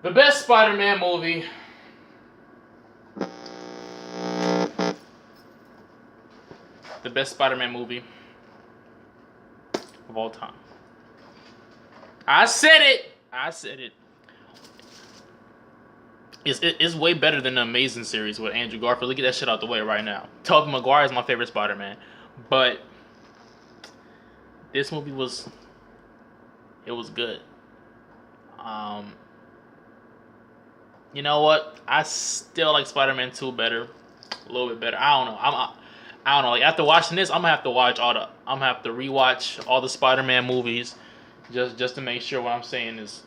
The best Spider-Man movie. The best Spider-Man movie of all time. I said it. I said it. It's way better than the Amazing series with Andrew Garfield. Look at that shit out the way right now. Tobey Maguire is my favorite Spider-Man, but this movie was good. You know what? I still like Spider-Man 2 better, a little bit better. I don't know. I don't know. Like after watching this, I'm gonna have to watch I'm gonna have to rewatch all the Spider-Man movies, just to make sure what I'm saying is,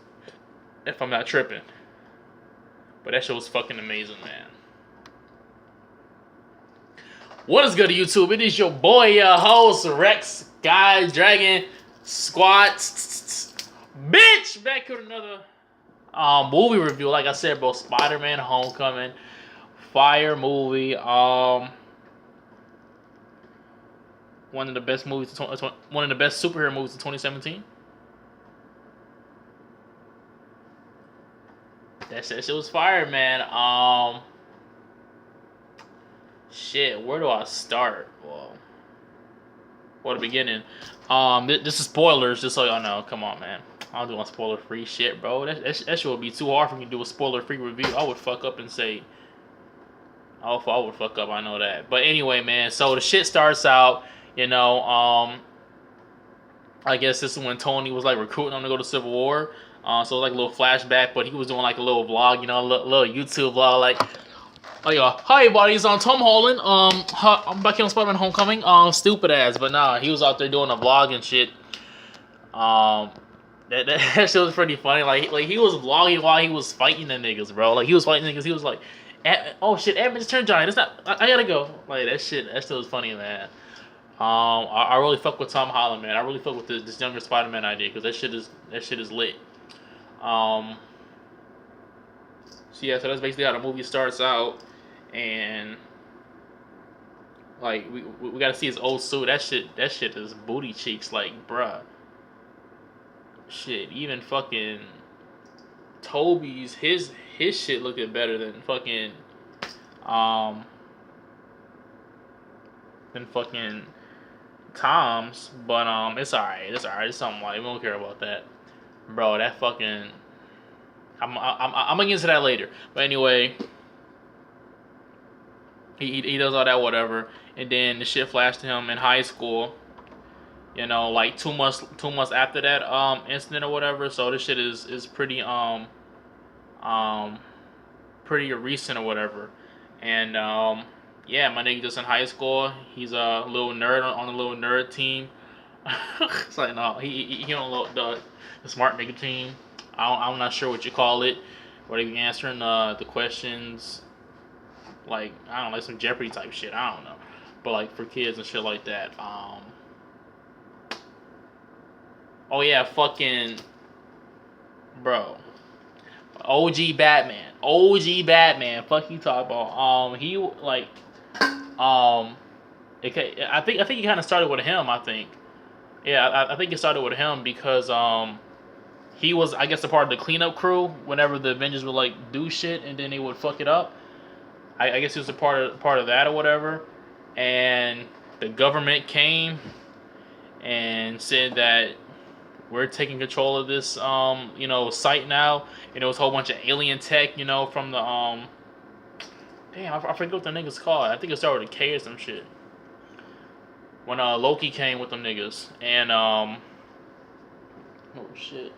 if I'm not tripping. But that show was fucking amazing, man. What is good, YouTube? It is your boy, your host, Rex, Guy, Dragon, Squad, bitch, back with another movie review. Like I said, bro, Spider-Man: Homecoming, fire movie. One of the best movies, one of the best superhero movies of 2017. That shit was fire, man. Shit, where do I start? Well, the beginning. This is spoilers, just so y'all know. Come on, man. I don't do spoiler-free shit, bro. That shit would be too hard for me to do a spoiler-free review. I would fuck up and say, I would fuck up. I know that. But anyway, man. So the shit starts out. You know, I guess this is when Tony was like recruiting him to go to Civil War. So it was like a little flashback, but he was doing like a little vlog, you know, a little YouTube vlog, like, oh yeah, hi everybody, it's Tom Holland. I'm back here on Spider-Man: Homecoming. Stupid ass, but nah, he was out there doing a vlog and shit. That shit was pretty funny. Like he was vlogging while he was fighting the niggas, bro. Like he was fighting niggas. He was like, oh shit, Ant-Man just turned giant. It's not. I gotta go. Like that shit was funny, man. I really fuck with Tom Holland, man. I really fuck with this younger Spider-Man idea because that shit is lit. So yeah, so that's basically how the movie starts out, and like we gotta see his old suit. That shit is booty cheeks, like bruh. Shit, even fucking Toby's his shit looked better than fucking Tom's, but it's alright. It's something like we don't care about that, bro. That fucking I'm gonna get into that later. But anyway, he does all that whatever, and then the shit flashed to him in high school. You know, like 2 months after that incident or whatever. So this shit is pretty pretty recent or whatever. And yeah, my nigga just in high school. He's a little nerd on the little nerd team. It's like no, he on the smart nigga team. I'm not sure what you call it. Where they be answering the questions, like I don't know, like some Jeopardy type shit. I don't know, but like for kids and shit like that. Oh yeah, fucking bro. OG Batman. Fuck you talk about. He like I think it kind of started with him. I think. Yeah, I think it started with him because he was, I guess, a part of the cleanup crew whenever the Avengers would like do shit and then they would fuck it up. I guess he was a part of that or whatever. And the government came and said that we're taking control of this you know, site now. And it was a whole bunch of alien tech, you know, from the damn, I forget what the niggas called. I think it started with a K or some shit. When Loki came with them niggas. And oh shit.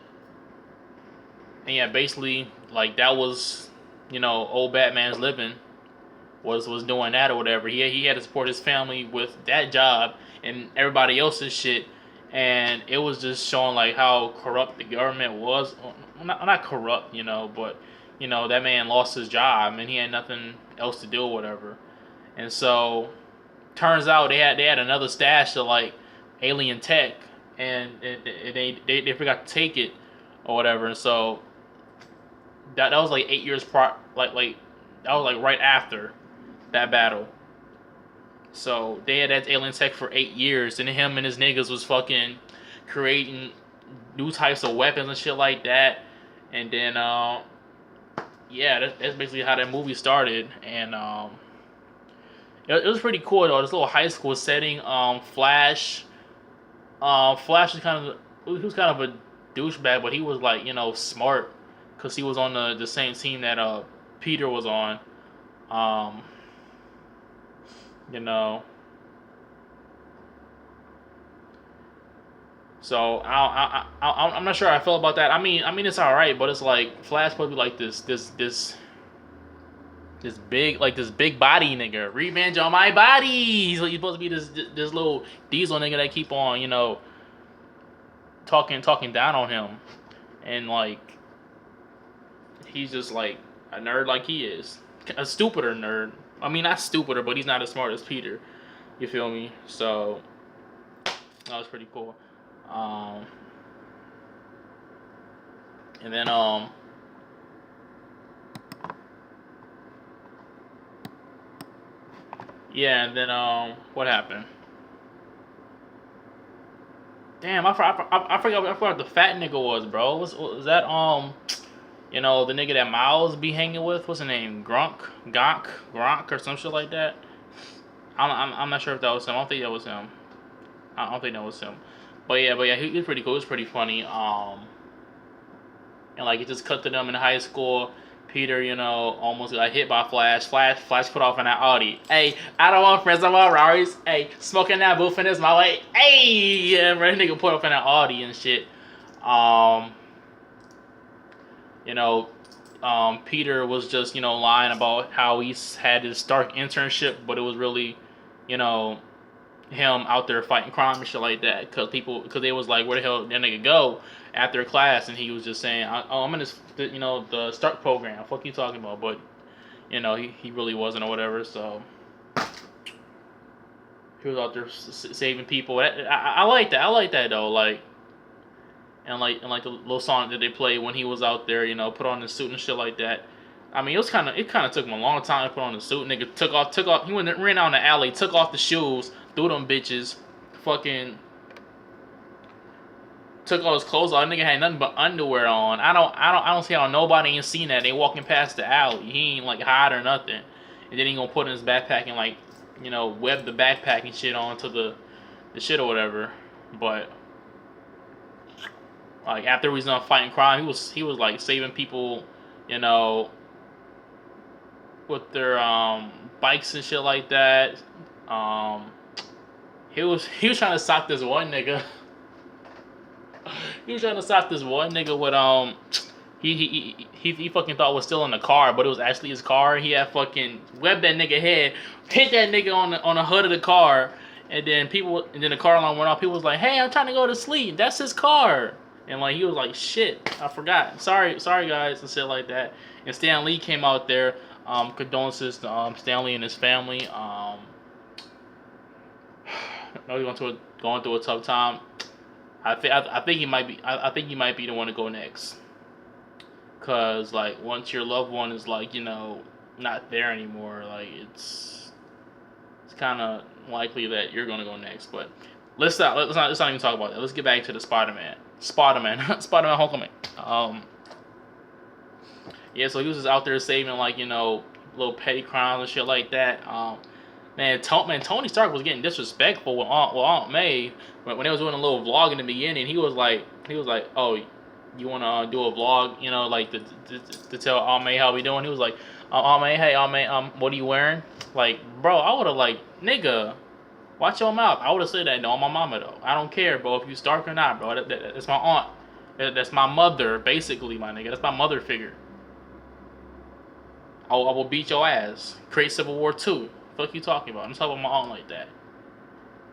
And yeah, basically, like that was, you know, old Batman's living was doing that or whatever. He had to support his family with that job and everybody else's shit, and it was just showing like how corrupt the government was. Not corrupt, you know, but you know that man lost his job and he had nothing else to do or whatever. And so, turns out they had another stash of like alien tech, and they forgot to take it or whatever. And so that was like 8 years that was like right after that battle. So they had that alien tech for 8 years, and him and his niggas was fucking creating new types of weapons and shit like that. And then yeah, that's basically how that movie started, and it was pretty cool though. This little high school setting. Flash is kind of he was kind of a douchebag, but he was like smart because he was on the same team that Peter was on. Um, you know, so I'm not sure how I feel about that. I mean it's all right, but it's like Flash supposed to be like this big body nigga, revenge on my body. He's supposed to be this little diesel nigga that keep on talking down on him, and like he's just like a nerd like he is, a stupider nerd. I mean not stupider, but he's not as smart as Peter. You feel me? So that was pretty cool. Um, and then yeah, and then what happened? Damn, I forgot what the fat nigga was, bro. Was that the nigga that Miles be hanging with? What's his name? Gronk, or some shit like that. I'm not sure if that was him. I don't think that was him. I don't think that was him. But yeah, he was pretty cool. It was pretty funny. And like it just cut to them in high school. Peter, almost got hit by Flash. Flash put off in that Audi. Hey, I don't want friends, I want Rarries. Hey, smoking that boofing is my way. Hey, yeah, bro, nigga put off in that Audi and shit. Um, you know, Peter was just lying about how he had his Stark internship, but it was really, you know, him out there fighting crime and shit like that. Because they was like, where the hell that nigga go after class, and he was just saying, I'm in this, the Stark program. Fuck you talking about? But he really wasn't or whatever. So he was out there saving people. I like that. I like that though. Like. And like the little song that they played when he was out there, put on the suit and shit like that. I mean, it kind of took him a long time to put on the suit. Nigga took off. He ran out in the alley, took off the shoes, threw them bitches, fucking took all his clothes off. That nigga had nothing but underwear on. I don't see how nobody ain't seen that. They walking past the alley. He ain't like hide or nothing. And then he gonna put in his backpack and like, web the backpack and shit onto the shit or whatever. But like after he was done fighting crime, he was like saving people, with their bikes and shit like that. He was trying to stop this one nigga. He was trying to stop this one nigga with he fucking thought was still in the car, but it was actually his car. He had fucking webbed that nigga head, hit that nigga on the hood of the car, and then the car alarm went off. People was like, "Hey, I'm trying to go to sleep. That's his car." And like he was like, "Shit, I forgot. Sorry guys," and shit like that. And Stan Lee came out there. Condolences to Stanley and his family. He's going through a tough time. I think he might be. I think he might be the one to go next. Cause like once your loved one is like not there anymore, like it's kind of likely that you're gonna go next. But let's not even talk about that. Let's get back to the Spiderman Homecoming. Yeah, so he was just out there saving like little petty crimes and shit like that. Tony Stark was getting disrespectful with Aunt May when they was doing a little vlog in the beginning. He was like, "Oh, you want to do a vlog? Like to tell Aunt May how we doing?" He was like, "Aunt May, hey Aunt May, what are you wearing?" Like, bro, I would have like, nigga, watch your mouth. I would have said that to my mama though. I don't care, bro, if you Stark or not, bro. That's my aunt. That's my mother, basically, my nigga. That's my mother figure. I will beat your ass. Create Civil War 2. Fuck you talking about? I'm talking about my aunt like that.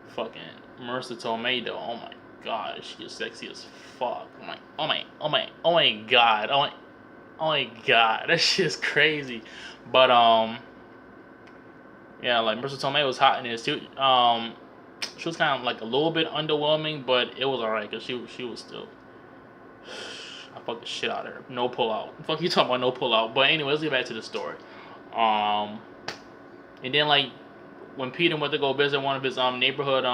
Fucking Marissa Tomei though. Oh my god, she is sexy as fuck. Oh my god. Oh my god. That shit is crazy. But yeah, like Marissa Tomei was hot in this too. She was kind of like a little bit underwhelming, but it was alright because she was still. I fucked the shit out of her. No pull out. Fuck you talking about no pull out. But anyway, let's get back to the story. And then like when Peter went to go visit one of his neighborhood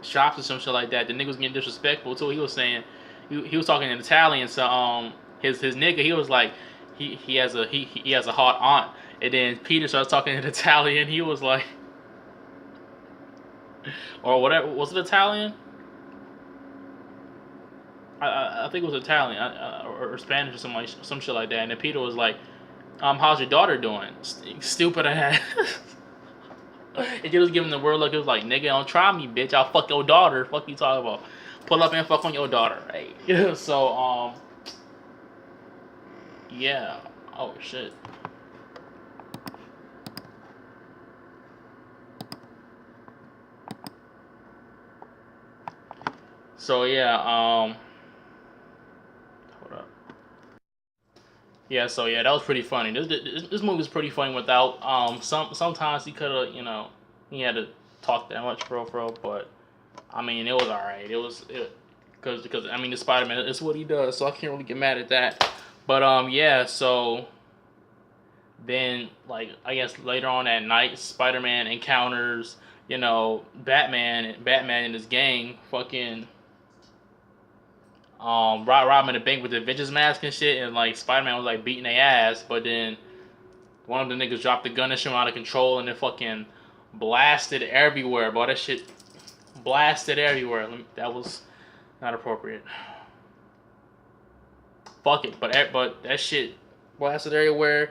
shops or some shit like that, the nigga was getting disrespectful too. He was saying he was talking in Italian, so his nigga, he was like, he has a hot aunt, and then Peter starts talking in Italian. He was like, or whatever, was it Italian? I think it was Italian or Spanish or some shit like that. And then Peter was like, how's your daughter doing? Stupid ass. And he was giving the word look. It was like, nigga, don't try me, bitch. I'll fuck your daughter. Fuck you talking about? Pull up and fuck on your daughter. Right? So yeah. Oh shit. So yeah. Hold up. Yeah. So yeah, that was pretty funny. This movie is pretty funny without sometimes he could have he had to talk that much for real, but I mean it was alright. Because I mean the Spider-Man it's what he does, so I can't really get mad at that. But yeah, so then like I guess later on that night, Spider-Man encounters Batman and his gang fucking robbing the bank with the Avengers mask and shit, and like Spider-Man was like beating their ass, but then one of the niggas dropped the gun and shit out of control, and then fucking blasted everywhere, bro. That shit blasted everywhere. That was not appropriate. Fuck it, but that shit blasted everywhere.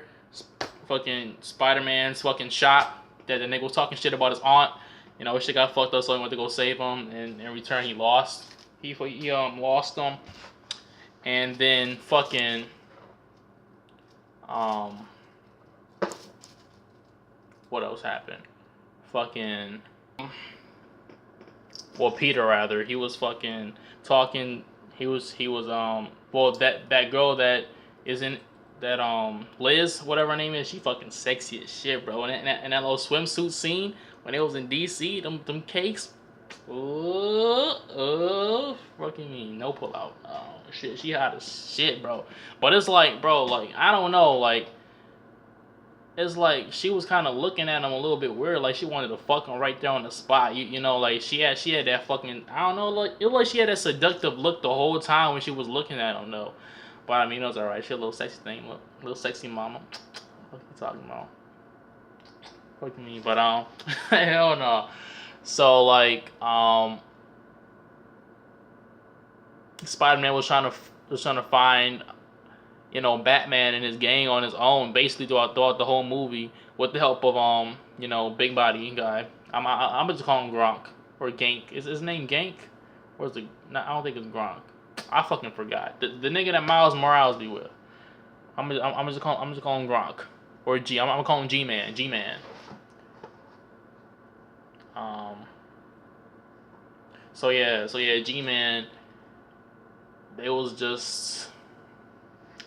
Fucking Spider-Man's fucking shot. That the nigga was talking shit about his aunt. His shit got fucked up, so he went to go save him, and in return he lost. He lost them, and then fucking what else happened? Fucking well, Peter rather. He was fucking talking. He was well that girl that is in that Liz, whatever her name is, she fucking sexy as shit, bro. And that little swimsuit scene when it was in DC, them cakes. Fucking me, no pull out. Oh shit, she hot as shit, bro. But it's like, bro, like I don't know, like it's like she was kind of looking at him a little bit weird, like she wanted to fuck him right there on the spot. You know, like she had that fucking I don't know, like it was like she had that seductive look the whole time when she was looking at him, though. But I mean, it was alright. She a little sexy thing, little sexy mama. What you talking about? Fuck me, but hell no. So like Spider-Man was trying to find Batman and his gang on his own, basically throughout the whole movie, with the help of big body guy. I'm just call him Gronk or Gank. Is his name Gank? Or is it? No, I don't think it's Gronk. I fucking forgot. The nigga that Miles Morales be with. I'm just call him Gronk or G. I'm gonna call him G-Man. G-Man. So yeah, G-Man. They was just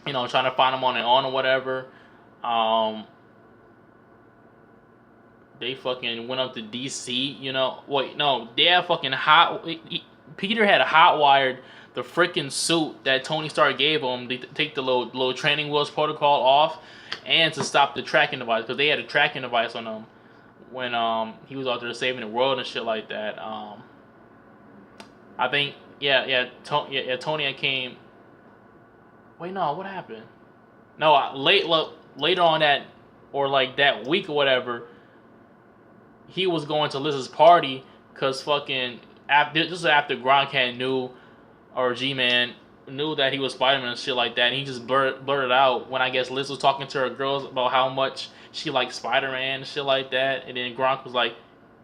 trying to find him on their own or whatever. They fucking went up to DC. Wait, no, they had fucking Peter had hot wired the freaking suit that Tony Stark gave him to take the little training wheels protocol off, and to stop the tracking device, because they had a tracking device on him when he was out there saving the world and shit like that. I think Tony came. Wait, no, what happened? No, later on that, or like that week or whatever, he was going to Liz's party because fucking this is after Gronk had knew, or G-Man knew that he was Spider-Man and shit like that, and he just blurted out when I guess Liz was talking to her girls about how much she liked Spider-Man and shit like that, and then Gronk was like,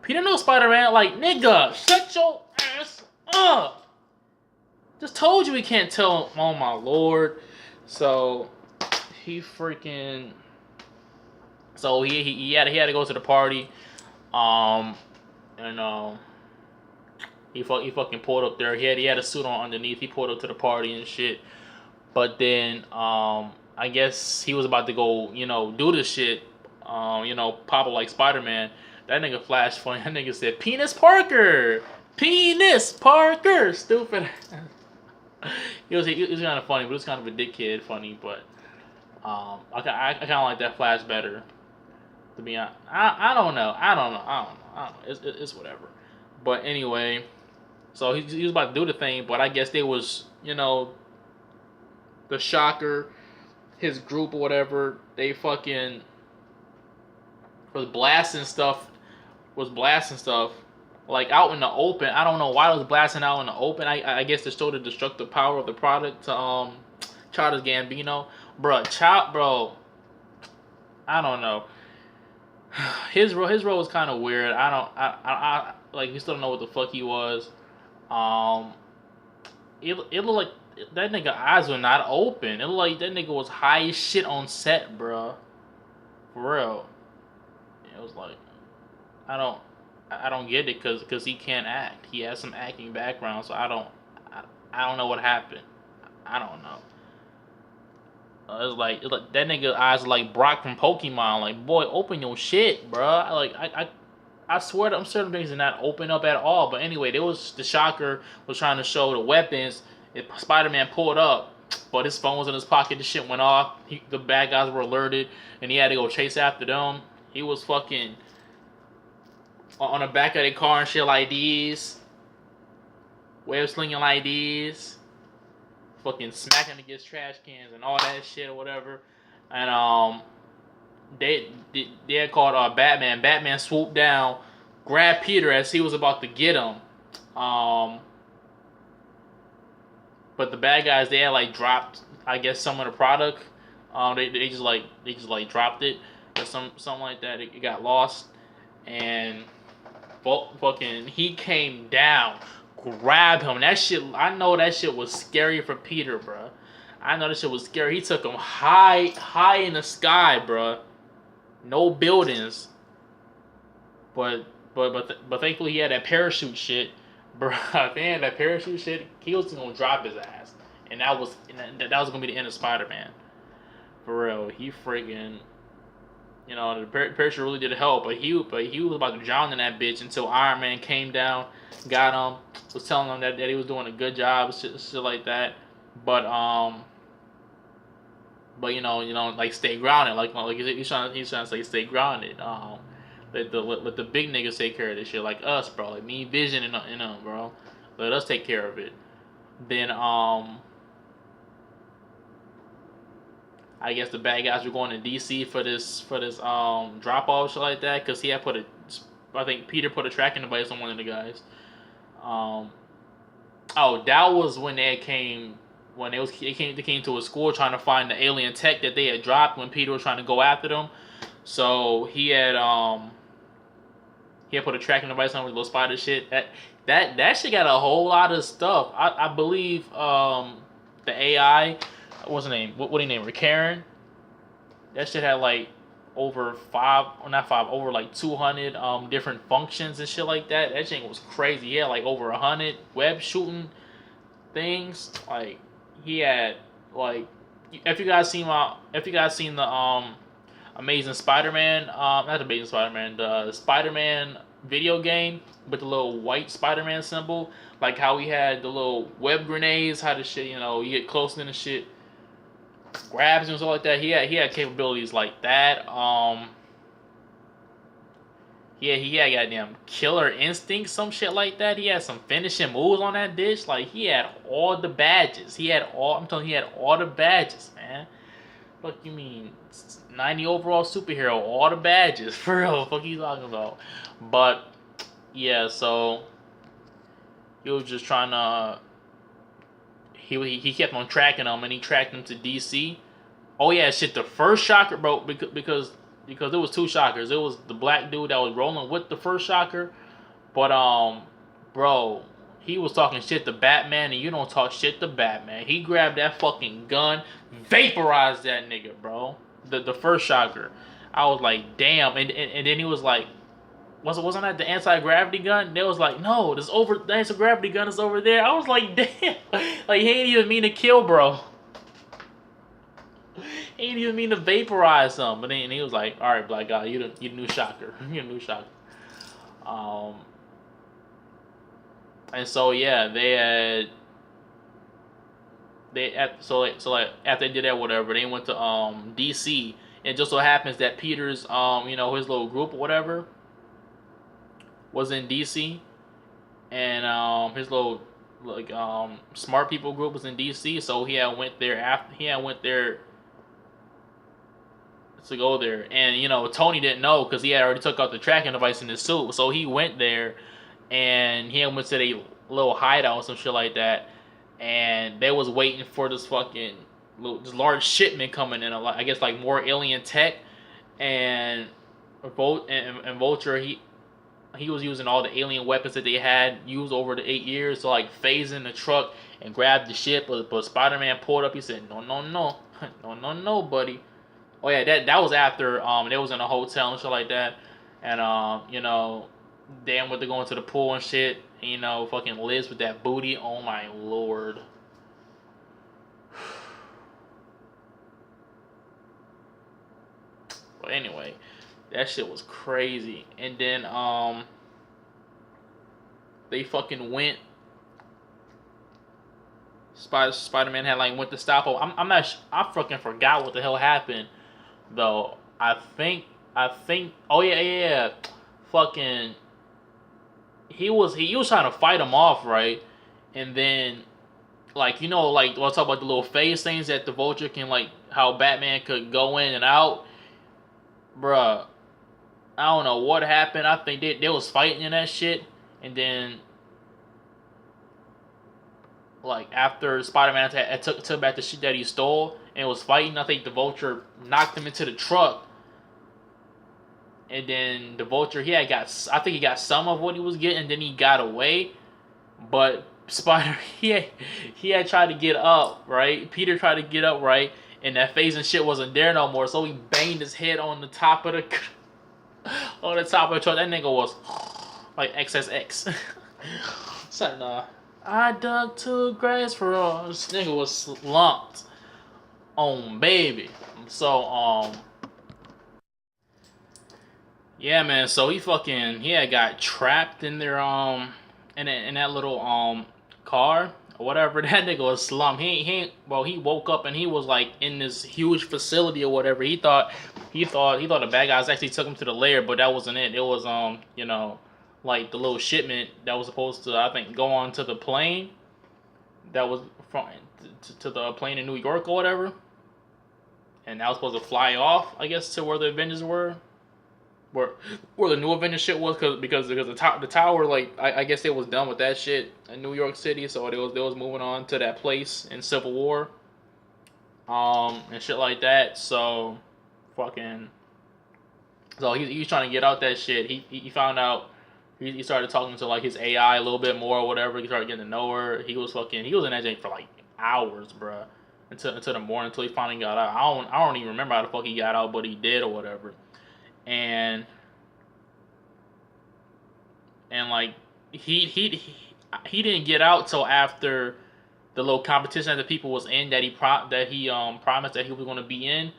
Peter knows Spider-Man. Like, nigga, shut your ass up. Just told you he can't tell him. Oh my lord. So he freaking. So he had to go to the party. He fucking pulled up there. He had a suit on underneath. He pulled up to the party and shit. But then I guess he was about to go do this shit. Pop up like Spider-Man. That nigga flashed funny. That nigga said Penis Parker. Penis Parker. Stupid. He was kind of funny, but it was kind of a dickhead funny. But I kind of like that Flash better. To be honest, I don't know. It's whatever. But anyway, so he was about to do the thing, but I guess there was the Shocker his group or whatever, they fucking was blasting stuff, like out in the open. I don't know why it was blasting out in the open. I guess to show the destructive power of the product to Childish Gambino, bro. I don't know. His role was kind of weird. I like, we still don't know what the fuck he was. Um, it looked like that nigga eyes were not open. It looked like that nigga was high as shit on set, bro. For real. It was like, I don't get it, cause he can't act. He has some acting background, so I don't know what happened. I don't know. It's like that nigga eyes are like Brock from Pokemon. Like, boy, open your shit, bro. I swear them certain things did not open up at all. But anyway, there was the Shocker was trying to show the weapons. Spider-Man pulled up, but his phone was in his pocket. The shit went off. The bad guys were alerted, and he had to go chase after them. He was fucking on the back of their car and shit like these. Web slinging like these. Fucking smacking against trash cans and all that shit or whatever. And they had called Batman. Batman swooped down, grabbed Peter as he was about to get him. But the bad guys, they had like dropped, I guess, some of the product. They just dropped it or something like that. It got lost, and fucking he came down, grabbed him. That shit, I know that shit was scary for Peter, bro. I know that shit was scary. He took him high in the sky, bro. No buildings, but thankfully he had that parachute shit, bro. If he had that parachute shit, he was gonna drop his ass, and that was gonna be the end of Spider-Man. For real, he freaking, the parachute really did help, but he was about to drown in that bitch until Iron Man came down, got him, was telling him that he was doing a good job, shit like that. But like, stay grounded. Like he's trying to say stay grounded. Let the big niggas take care of this shit, like us, bro. Like me, Vision, and them, bro. Let us take care of it. Then I guess the bad guys were going to DC for this drop off, shit like that, because I think Peter put a tracking device on one of the guys. That was when they came to a school trying to find the alien tech that they had dropped when Peter was trying to go after them. So he had put a tracking device on with little spider shit. That shit got a whole lot of stuff. I believe the AI, what's her name? What do you name her? Karen. That shit had like over 200 different functions and shit like that. That shit was crazy. He had like over 100 web shooting things. Like, he had, like, if you guys seen the Amazing Spider-Man, not the Amazing Spider-Man, the Spider-Man video game with the little white Spider-Man symbol, like how he had the little web grenades, how the shit, you get close to the shit, grabs and stuff like that. He had capabilities like that. He had goddamn killer instinct, some shit like that. He had some finishing moves on that bitch. Like, he had all the badges. He had all the badges, man. Fuck you mean 90 overall superhero, all the badges. For real, fuck you talking about? But yeah, so he was just trying to. He kept on tracking them, and he tracked them to DC. Oh yeah, shit. The first Shocker, bro, because there was two Shockers. It was the black dude that was rolling with the first Shocker, but bro, he was talking shit to Batman, and you don't talk shit to Batman. He grabbed that fucking gun, vaporized that nigga, bro. The first Shocker. I was like, damn, and then he was like, wasn't that the anti-gravity gun? They was like, no, the anti-gravity gun is over there. I was like, damn, like, he ain't even mean to kill, bro. He didn't even mean to vaporize something. But then he was like, all right, black guy, you the new Shocker. You're a new Shocker. And so yeah, after they did that, whatever, they went to DC. It just so happens that Peter's his little group or whatever was in DC, and his little smart people group was in DC. So he had went there to go there. And you know, Tony didn't know because he had already took out the tracking device in his suit. So he went there, and he went to the little hideout or some shit like that. And they was waiting for this fucking this large shipment coming in. I guess like more alien tech, and Vulture he was using all the alien weapons that they had used over the 8 years to like phase in the truck and grab the ship. But Spider-Man pulled up. He said, "No, no, no, no, no, no, buddy." Oh yeah, that was after they was in a hotel and shit like that, and you know, damn what they're going to the pool and shit. And, you know, fucking Liz with that booty. Oh my lord. But anyway, that shit was crazy. And then they fucking went. Spider-Man had like went to stop him. I'm not. I fucking forgot what the hell happened though. I think. Oh yeah. Fucking. He was trying to fight him off, right? And then, like, you know, like we'll talk about the little phase things that the Vulture can, like how Batman could go in and out. Bruh, I don't know what happened. I think they was fighting in that shit, and then like after Spider-Man took back the shit that he stole and was fighting, I think the Vulture knocked him into the truck. And then the Vulture, I think he got some of what he was getting, and then he got away. But Spider, he had tried to get up, right? Peter tried to get up, right? And that phasing shit wasn't there no more, so he banged his head on the top of the truck. That nigga was like XSX. So I dug to grass for us. This nigga was slumped on baby. So yeah, man. So he had got trapped in their in that little car or whatever. That nigga was slumped. He woke up and he was like in this huge facility or whatever. He thought the bad guys actually took him to the lair, but that wasn't it. It was you know, like the little shipment that was supposed to, I think, go on to the plane that was from to the plane in New York or whatever, and that was supposed to fly off, I guess, to where the Avengers were. Where the new Avengers shit was, because the tower, like I guess they was done with that shit in New York City, so they was moving on to that place in Civil War, and shit like that. So he's trying to get out that shit. He found out, he started talking to like his AI a little bit more or whatever. He started getting to know her. He was in that jank for like hours, bruh, until the morning, until he finally got out. I don't even remember how the fuck he got out, but he did or whatever. And like he didn't get out till after the little competition that the people was in that he promised that he was going to be in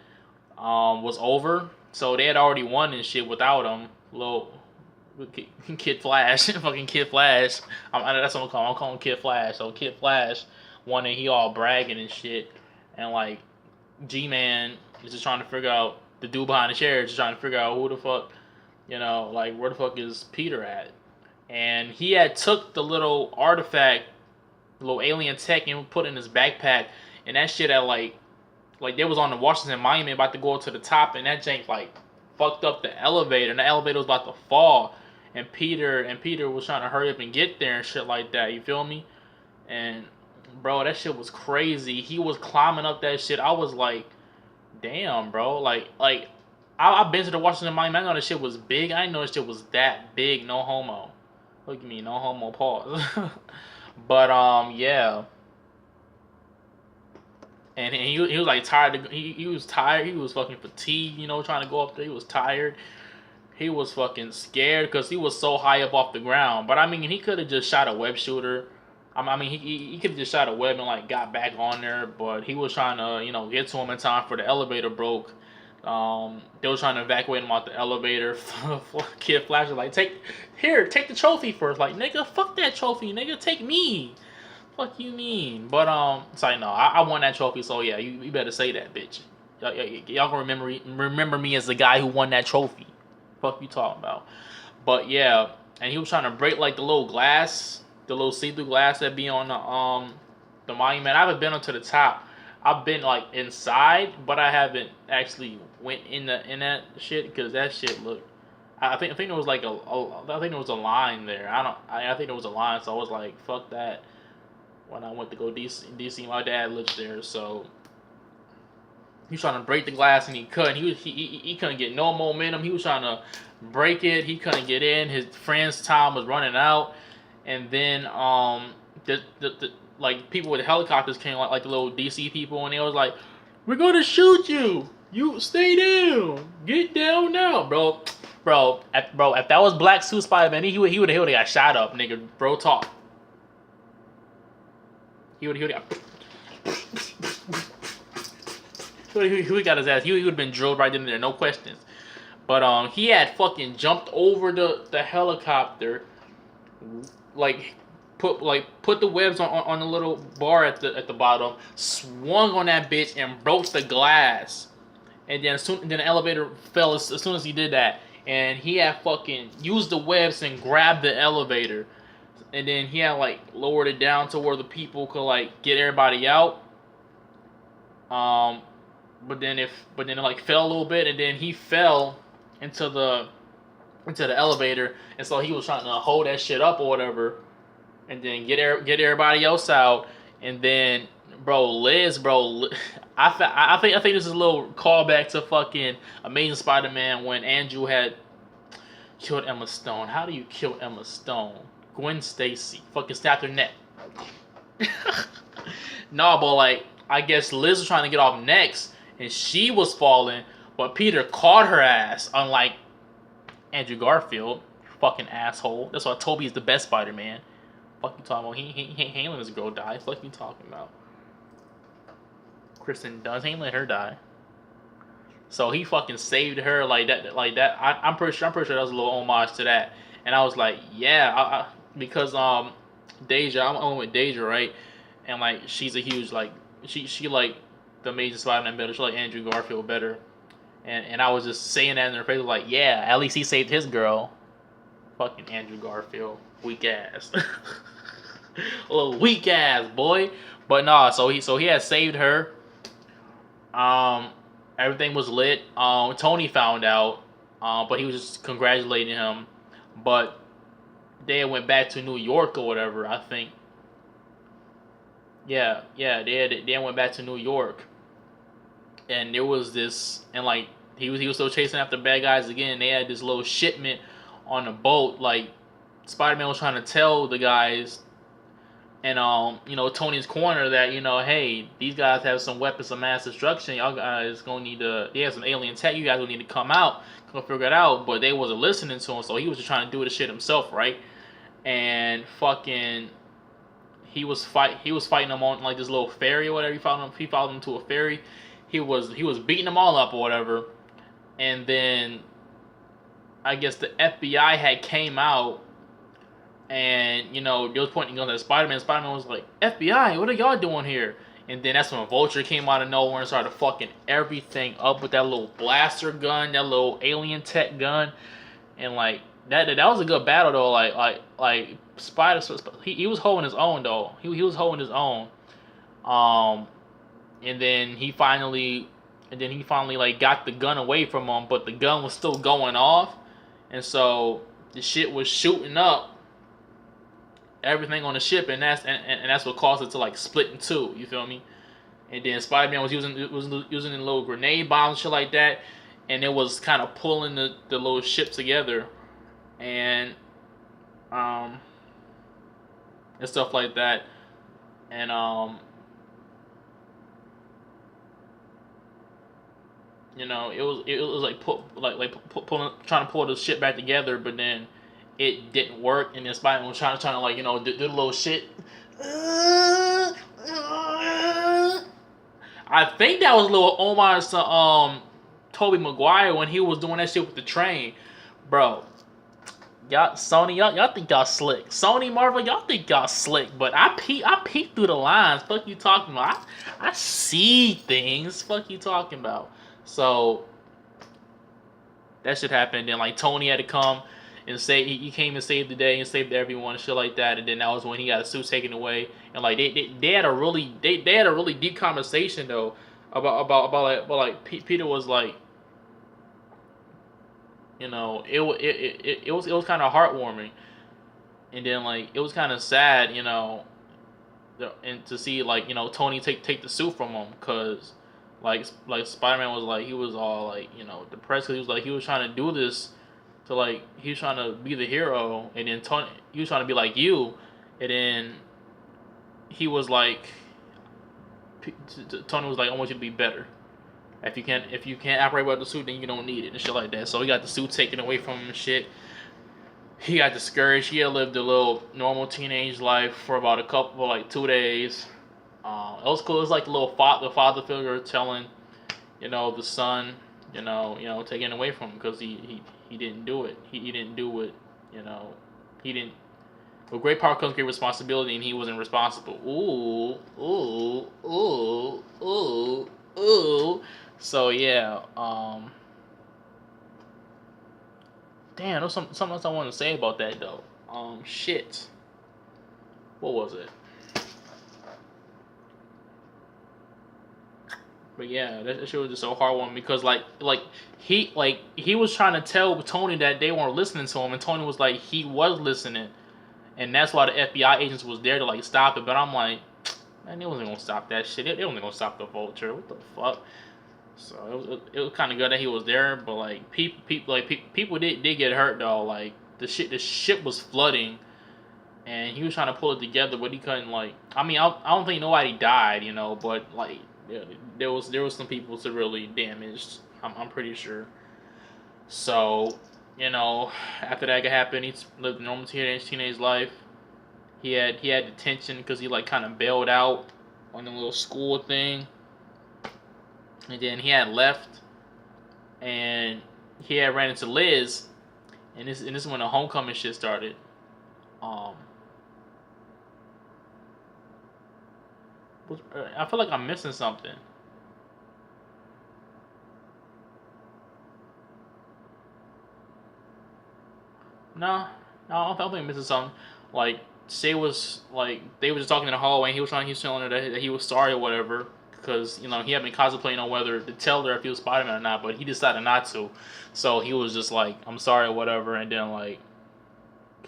was over. So they had already won and shit without him. Little Kid Flash, fucking Kid Flash. That's what I'm calling. I'm calling Kid Flash. So Kid Flash won, and he all bragging and shit. And like G-Man is just trying to figure out. The dude behind the chair is just trying to figure out who the fuck, you know, like where the fuck is Peter at. And he had took the little artifact, the little alien tech, and put it in his backpack. And that shit at like they was on the Washington Monument about to go to the top, and that jank like fucked up the elevator, and the elevator was about to fall. And Peter was trying to hurry up and get there and shit like that. You feel me? And bro, that shit was crazy. He was climbing up that shit. I was like, damn, bro. Like I've been to the Washington Monument. I know that shit was big. I didn't know that shit was that big. No homo. Look at me. No homo. Pause. But yeah. And he was like tired. He was tired. He was fucking fatigued. You know, trying to go up there. He was tired. He was fucking scared because he was so high up off the ground. But I mean, he could have just shot a web shooter. I mean, he could have just shot a web and like got back on there, but he was trying to, you know, get to him in time for the elevator broke. They were trying to evacuate him out the elevator. Kid Flash was like, take the trophy first. Like, nigga, fuck that trophy, nigga, take me. Fuck you mean? But it's like, no, I won that trophy, so yeah, you better say that, bitch. Y'all gonna remember me as the guy who won that trophy. Fuck you talking about? But yeah, and he was trying to break like the little glass. The little see-through glass that be on the monument. I haven't been up to the top, I've been like inside, but I haven't actually went in that shit because that shit looked. I think there was like I think there was a line there. I think there was a line, so I was like, fuck that. When I went to go DC, my dad lives there, so he was trying to break the glass and he couldn't. He couldn't get no momentum. He was trying to break it. He couldn't get in. His friend's time was running out, and then the like people with helicopters came, like the little DC people, and they was like, "We're gonna shoot you. You stay down. Get down now, bro." Bro, if that was Black Suit Spider-Man, he would have got shot up, nigga. Bro, talk. He would got. He got his ass. He would have been drilled right in there, no questions. But he had fucking jumped over the helicopter, like put the webs on the little bar at the bottom, swung on that bitch and broke the glass, and then then the elevator fell as soon as he did that, and he had fucking used the webs and grabbed the elevator, and then he had like lowered it down to where the people could like get everybody out. But then it like fell a little bit, and then he fell into the elevator, and so he was trying to hold that shit up or whatever, and then get everybody else out, and then I think this is a little callback to fucking Amazing Spider-Man when Andrew had killed Emma Stone. How do you kill Emma Stone? Gwen Stacy fucking snapped her neck. No, but like I guess Liz was trying to get off next, and she was falling, but Peter caught her ass. Unlike Andrew Garfield, fucking asshole. That's why Toby's the best Spider-Man. Fuck you talking about? He ain't letting this girl die. Fuck you talking about? Kristen Dunst ain't let her die. So he fucking saved her like that. I'm pretty sure that was a little homage to that. And I was like, yeah, because Deja, I'm on with Deja, right? And like she's a huge like she like the Amazing Spider-Man better. She like Andrew Garfield better. And I was just saying that in her face, like, yeah, at least he saved his girl. Fucking Andrew Garfield, weak ass, a little weak ass boy. But nah, so he had saved her. Everything was lit. Tony found out, but he was just congratulating him. But they went back to New York or whatever, I think. Yeah, they went back to New York. And there was this, and like he was still chasing after bad guys again. They had this little shipment on the boat. Like Spider-Man was trying to tell the guys, and Tony's corner that hey, these guys have some weapons of mass destruction. Y'all guys gonna need to. They have some alien tech. You guys will need to come out, go figure it out. But they wasn't listening to him, so he was just trying to do the shit himself, right? And fucking. He was fighting them on like this little ferry or whatever. He followed them to a ferry. He was beating them all up or whatever, and then I guess the FBI had came out, and they was pointing guns at Spider-Man. Spider-Man was like, FBI, what are y'all doing here? And then that's when Vulture came out of nowhere and started fucking everything up with that little blaster gun, that little alien tech gun, and like that was a good battle though. Like Spider, he was holding his own though. He was holding his own. And then he finally like got the gun away from him, but the gun was still going off, and so the shit was shooting up everything on the ship, and that's what caused it to like split in two. You feel me? And then Spider-Man was using the little grenade bombs and shit like that, and it was kind of pulling the little ship together, and stuff like that, and it was like pulling, trying to pull the shit back together, but then it didn't work, and then Spider-Man was trying to like do the little shit. I think that was a little homage to Tobey Maguire when he was doing that shit with the train, bro. Y'all Sony, y'all think y'all slick. Sony, Marvel, y'all think y'all slick, but I peek through the lines. Fuck you talking about? I see things. Fuck you talking about? So that shit happened. Then like Tony had to come and say he came and saved the day and saved everyone and shit like that. And then that was when he got his suit taken away. And like they had a really they had a really deep conversation though about Peter was like, you know, it was kind of heartwarming. And then like it was kind of sad, you know, and to see like, you know, Tony take the suit from him, cause like Spider-Man was like, he was all like, you know, depressed, cause he was like, he was trying to do this to like, he was trying to be the hero, and then Tony, he was trying to be like you, and then he was like, Tony was like, I want you to be better. If you can't operate without the suit, then you don't need it and shit like that. So he got the suit taken away from him and shit. He got discouraged. He had lived a little normal teenage life for about a couple, like 2 days. It was cool. It was like the father figure telling, you know, the son, taking it away from him because he didn't do it. He didn't do it. You know, he didn't. With great power comes great responsibility, and he wasn't responsible. Ooh. So yeah. Damn, there's something else I want to say about that though. Shit. What was it? But yeah, that shit was just so heartwarming because he was trying to tell Tony that they weren't listening to him, and Tony was like he was listening, and that's why the FBI agents was there to like stop it. But I'm like, man, they wasn't gonna stop that shit. They wasn't gonna stop the Vulture. What the fuck? So it was kind of good that he was there, but like people did get hurt though. Like the ship was flooding, and he was trying to pull it together, but he couldn't. Like, I mean, I don't think nobody died, you know, but like there was some people severely damaged. I'm pretty sure. So, you know, after that happened, he lived a normal teenage life. He had detention because he like kind of bailed out on the little school thing. And then he had left, and he had ran into Liz, and this is when the homecoming shit started. I feel like I'm missing something. No, I don't think I'm missing something. Like Shay was like they were just talking in the hallway, and he was telling her that he was sorry or whatever. Because, you know, he had been contemplating on whether to tell her if he was Spider-Man or not, but he decided not to. So he was just like, I'm sorry or whatever, and then like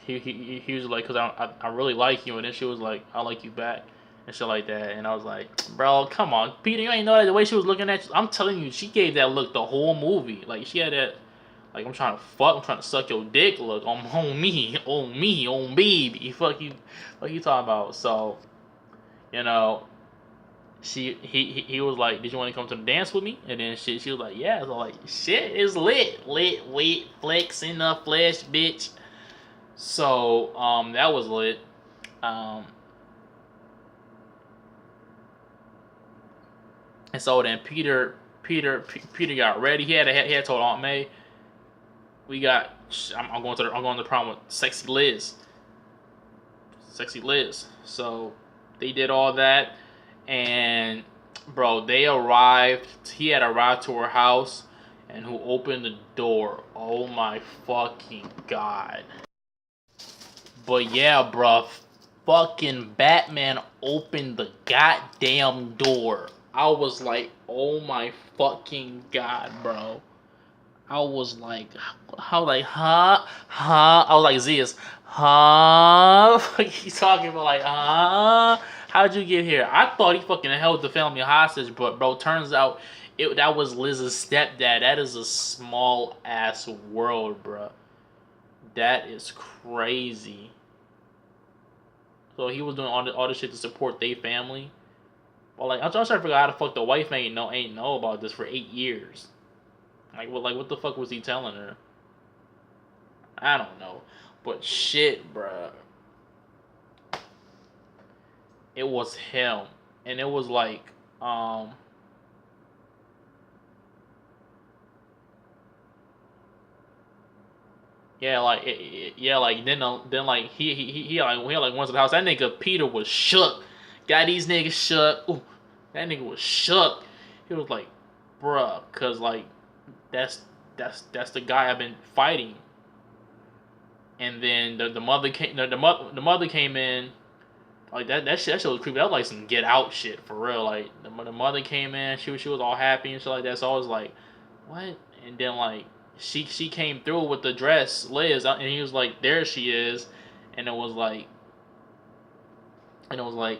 he was like, because I really like you, and then she was like, I like you back and shit like that. And I was like, bro, come on, Peter, you ain't know that the way she was looking at you. I'm telling you, she gave that look the whole movie. Like she had that, like, I'm trying to suck your dick look on me, on baby. Fuck you talking about. So, you know, he was like, did you want to come to the dance with me? And then she was like, yeah. So like, shit is lit, flex in the flesh, bitch. So that was lit. And so then Peter got ready. He had told Aunt May, I'm going to the prom with sexy Liz. So they did all that. And bro, they arrived. He had arrived to her house, and who opened the door? Oh my fucking god! But yeah, bro, fucking Batman opened the goddamn door. I was like, oh my fucking god, bro. I was like, huh? I was like, Zeus, huh? He's talking about like, huh? How'd you get here? I thought he fucking held the family hostage, but bro, turns out that was Liz's stepdad. That is a small ass world, bro. That is crazy. So he was doing all this shit to support their family. But like, I'm trying to figure out how the fuck the wife ain't know about this for 8 years. Like what the fuck was he telling her? I don't know. But shit, bruh. It was him. And it was like, yeah, like, then like, he like, when he like went to the house, that nigga Peter was shook. Got these niggas shook. Ooh, that nigga was shook. He was like, bruh, cause like, that's the guy I've been fighting. and then the mother came the mother came in. Like that shit was creepy. That was like some Get Out shit for real. Like the mother came in, she was all happy and shit like that. So I was like, what? And then like she came through with the dress, Liz, and he was like, there she is, and it was like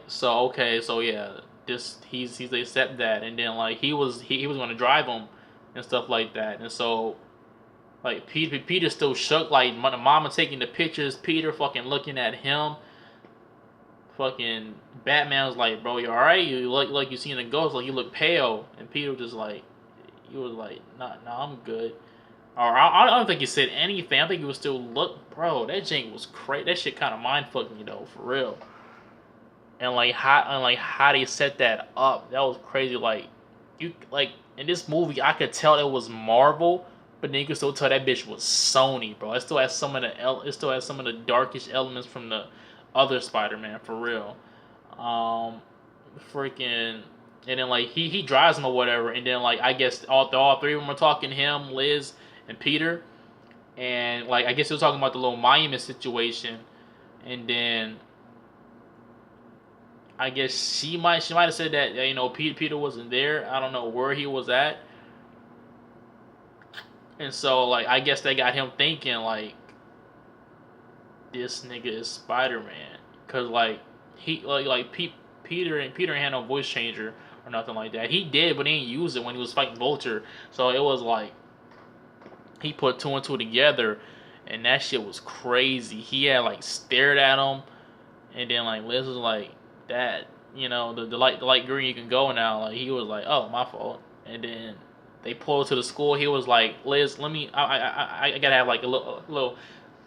so okay, so yeah, this he's they accept that, and then like he was gonna drive him and stuff like that, and so like Peter still shook, like the mama taking the pictures, Peter fucking looking at him. Fucking Batman was like, bro, you alright? You look like you seen a ghost, like you look pale. And Peter was just like, he was like, nah, I'm good. Or I don't think he said anything. I think he was still bro. That jank was crazy. That shit kind of mind fucking you though, for real. And like how they set that up, that was crazy. Like you like in this movie, I could tell it was Marvel, but then you could still tell that bitch was Sony, bro. It still has some of the darkish elements from the other Spider-Man, for real. Um, freaking, and then like he drives him or whatever, and then like I guess all three of them are talking, him, Liz, and Peter, and like I guess he was talking about the little monument situation, and then I guess she might have said that Peter wasn't there. I don't know where he was at, and so like I guess they got him thinking like this nigga is Spider Man, cause like he Peter had no voice changer or nothing like that. He did, but he didn't use it when he was fighting Vulture. So it was like he put two and two together, and that shit was crazy. He had like stared at him, and then like Liz was like, "Dad, the light green, you can go now." Like he was like, "Oh, my fault." And then they pulled to the school. He was like, "Liz, let me. I gotta have like a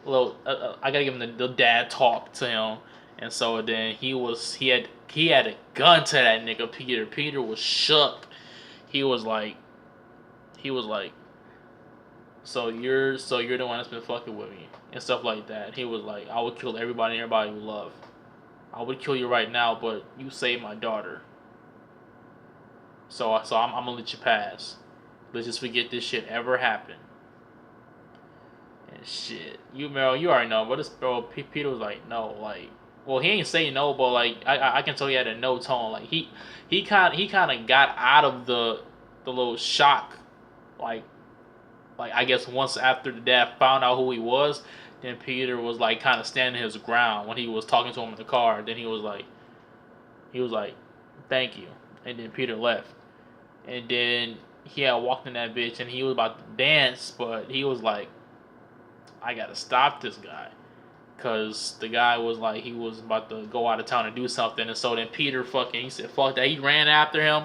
I gotta give him the dad talk to him." And so then he had a gun to that nigga Peter. Peter was shook. He was like, so you're the one that's been fucking with me and stuff like that. He was like, I would kill everybody and everybody you love. I would kill you right now, but you saved my daughter. So I'm gonna let you pass. Let's just forget this shit ever happened. And shit, you already know. But this bro, Peter was like, no, like, well, he ain't say no, but like, I can tell he had a no tone. Like he kind of got out of the little shock, like I guess once after the dad found out who he was, then Peter was like kind of standing his ground when he was talking to him in the car. Then he was like, thank you, and then Peter left, and then he had walked in that bitch, and he was about to dance, but he was like, I gotta stop this guy. Cause the guy was like he was about to go out of town and do something, and so then Peter he said fuck that. He ran after him.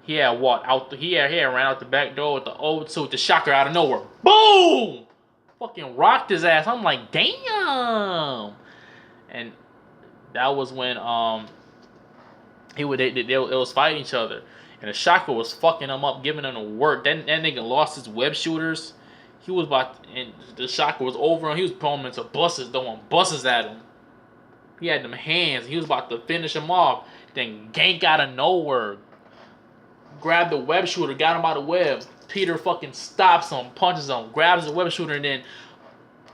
He had ran out the back door with the old suit, the shocker out of nowhere. Boom! Fucking rocked his ass. I'm like, damn. And that was when they was fighting each other, and the shocker was fucking him up, giving him the work. That nigga lost his web shooters. He was and the shocker was over him. He was pulling him into buses, throwing buses at him. He had them hands. He was about to finish him off. Then gank out of nowhere, grabbed the web shooter, got him out of the web. Peter fucking stops him, punches him, grabs the web shooter, and then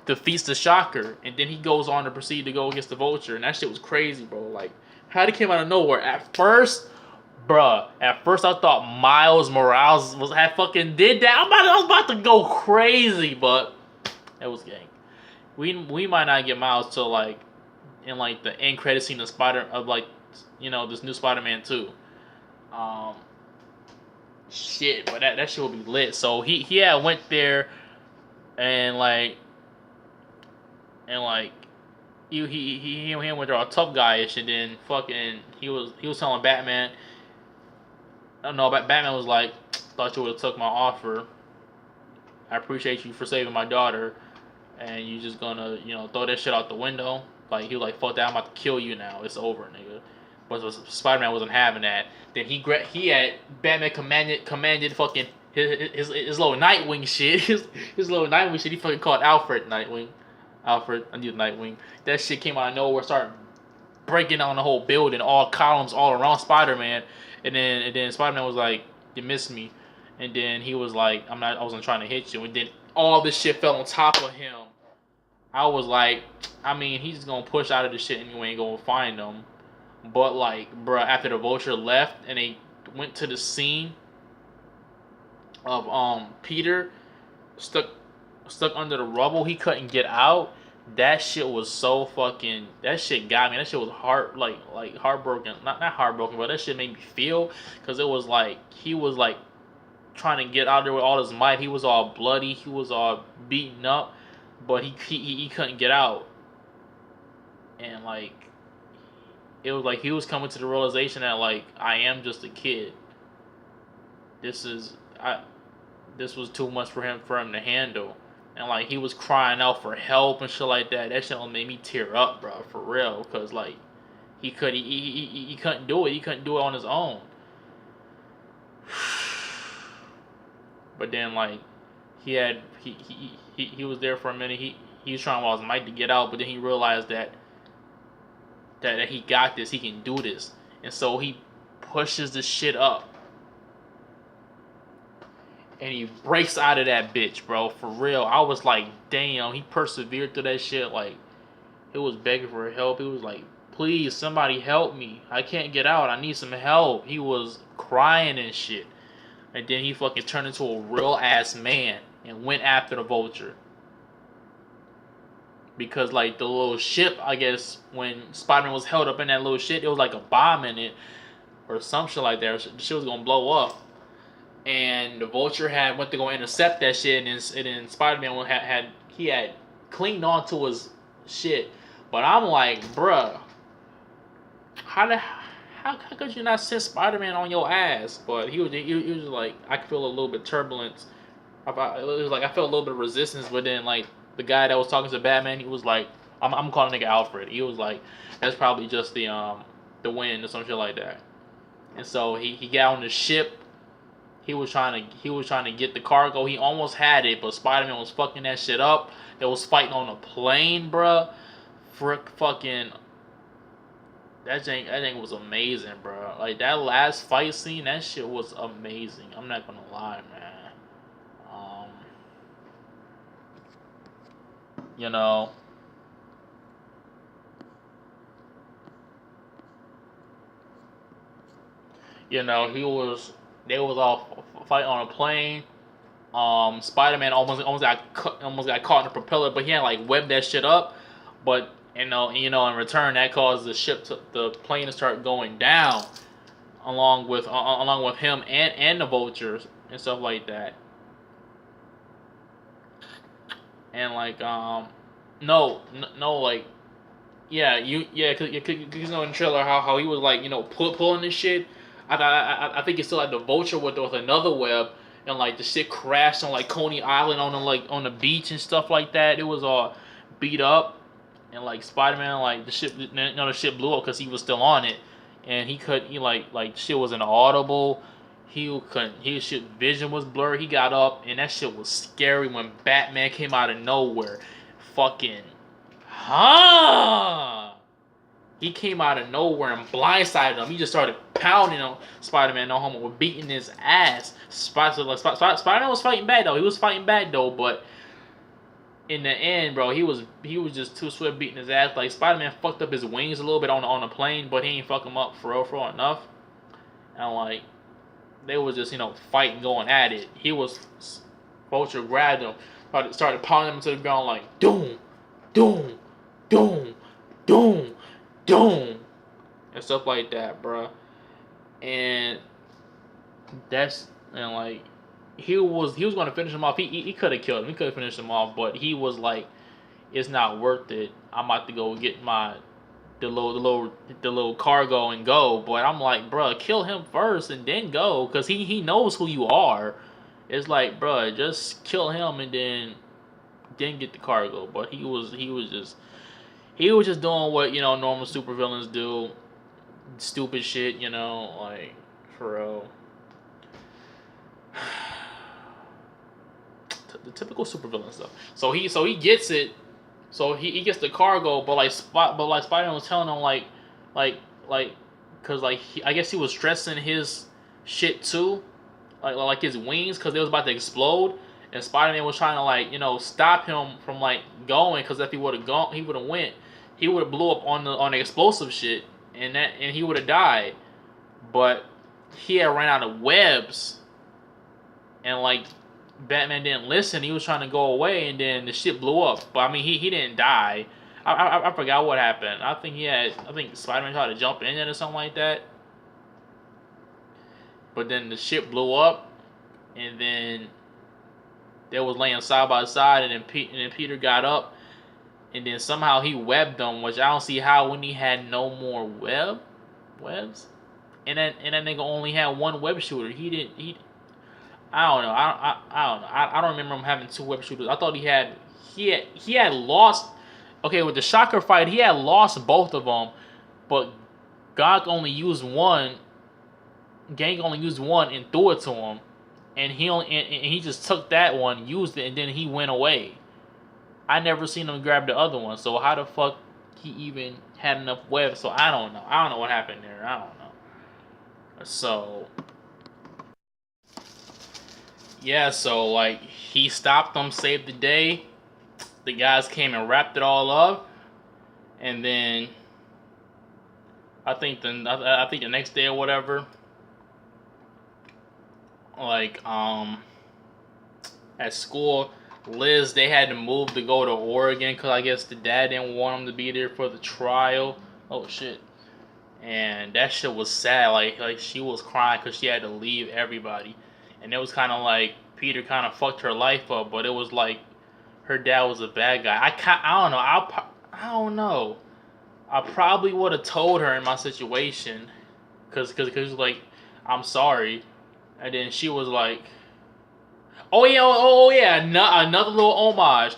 defeats the shocker. And then he goes on to proceed to go against the Vulture. And that shit was crazy, bro. Like, how it came out of nowhere. At first I thought Miles Morales had fucking did that. I was about to go crazy, but it was gang. We might not get Miles till like in like the end credit scene of this new Spider-Man 2. Shit, but that shit will be lit. So he had went there and he went there all tough guyish, and then fucking he was telling Batman. I don't know, but Batman was like, thought you would have took my offer. I appreciate you for saving my daughter, and you just gonna throw that shit out the window. Like he was like, fuck that, I'm about to kill you now. It's over, nigga. But Spider-Man wasn't having that. Then he had Batman commanded fucking his little Nightwing shit. His little Nightwing shit. He fucking called Alfred Nightwing. Alfred, I need Nightwing. That shit came out of nowhere, started breaking down the whole building, all columns all around Spider-Man. And then Spider-Man was like, you missed me. And then he was like, I wasn't trying to hit you. And then all this shit fell on top of him. I was like, I mean, he's gonna push out of this shit anyway and go find them. But like, bruh, after the Vulture left and they went to the scene of Peter stuck under the rubble, he couldn't get out. That shit was so fucking. That shit got me. That shit was heartbroken. Not heartbroken, but that shit made me feel because it was like he was like trying to get out there with all his might. He was all bloody. He was all beaten up, but he couldn't get out. And like it was like he was coming to the realization that like I am just a kid. This is I. This was too much for him to handle. And like he was crying out for help and shit like that. That shit made me tear up, bro, for real. Cause like he couldn't do it. He couldn't do it on his own. But then like he was there for a minute. He was trying all his might to get out, but then he realized that he got this. He can do this, and so he pushes the shit up. And he breaks out of that bitch, bro. For real. I was like, damn, he persevered through that shit. Like, he was begging for help. He was like, please, somebody help me. I can't get out. I need some help. He was crying and shit. And then he fucking turned into a real ass man and went after the Vulture. Because, like, the little ship, I guess, when Spider-Man was held up in that little shit, it was like a bomb in it. Or some shit like that. The shit was gonna blow up. And the Vulture went to go intercept that shit, and then Spider-Man had clinged onto his shit. But I'm like, bruh, how could you not send Spider-Man on your ass? But he was like, I could feel a little bit turbulence. It was like I felt a little bit of resistance, but then like the guy that was talking to Batman, he was like, I'm calling nigga Alfred. He was like, that's probably just the wind or some shit like that. And so he got on the ship. He was trying to get the cargo. He almost had it, but Spider-Man was fucking that shit up. They was fighting on a plane, bruh. Fucking that thing was amazing, bro. Like that last fight scene, that shit was amazing. I'm not gonna lie, man. You know, they was all fighting on a plane. Spider-Man almost got caught in the propeller, but he had like webbed that shit up. But in return, that caused the plane to start going down, along with him and the Vultures and stuff like that. And like no like cause you know in the trailer how he was like pulling this shit. I think it's still like the Vulture with another web, and like the shit crashed on like Coney Island on the beach and stuff like that. It was all beat up, and like Spider-Man, like the shit blew up because he was still on it, and like shit was inaudible. He couldn't. His shit vision was blurry. He got up, and that shit was scary when Batman came out of nowhere. Fucking, huh? He came out of nowhere and blindsided him. He just started pounding on Spider-Man. No homo, with beating his ass. Spider-Man was fighting back though. He was fighting back though, but in the end, bro, he was just too swift beating his ass. Like Spider-Man fucked up his wings a little bit on the plane, but he ain't fuck him up for real enough. And like they was just fighting, going at it. Vulture grabbed him, started pounding him to the ground like doom, doom, doom, doom, doom, and stuff like that, bro. And like he was gonna finish him off. He could have killed him. He could have finished him off, but he was like, it's not worth it. I'm about to go get the little cargo and go. But I'm like, bro, kill him first and then go, cause he knows who you are. It's like, bro, just kill him and then get the cargo. But he was just doing what normal supervillains do, stupid shit, like for real. The typical supervillain stuff. So he gets it. So he gets the cargo, but like Spider-Man was telling him cause I guess he was stressing his shit too, like his wings, cause they was about to explode, and Spider-Man was trying to like stop him from like going, because if he would have gone, he would have went, he would have blew up on the explosive shit, and he would have died. But he had ran out of webs, and like Batman didn't listen. He was trying to go away, and then the shit blew up. But I mean, he didn't die. I forgot what happened. I think Spider-Man tried to jump in it or something like that. But then the ship blew up, and then they was laying side by side, and then Peter got up, and then somehow he webbed them, which I don't see how when he had no more webs, and that nigga only had one web shooter. I don't know. I don't know. I don't remember him having two web shooters. I thought he had lost. Okay, with the Shocker fight, he had lost both of them, but Gang only used one and threw it to him, and he just took that one, used it, and then he went away. I never seen him grab the other one, so how the fuck he even had enough webs? So I don't know. I don't know what happened there. I don't know. So yeah, so like he stopped them, saved the day. The guys came and wrapped it all up, and then I think the next day or whatever, like at school, Liz, they had to move to go to Oregon because I guess the dad didn't want him to be there for the trial. Oh shit. And that shit was sad. Like she was crying because she had to leave everybody, and it was kind of like Peter kind of fucked her life up, but it was like her dad was a bad guy. I don't know. I don't know. I probably would have told her in my situation, cause like, I'm sorry, and then she was like, oh yeah, another little homage.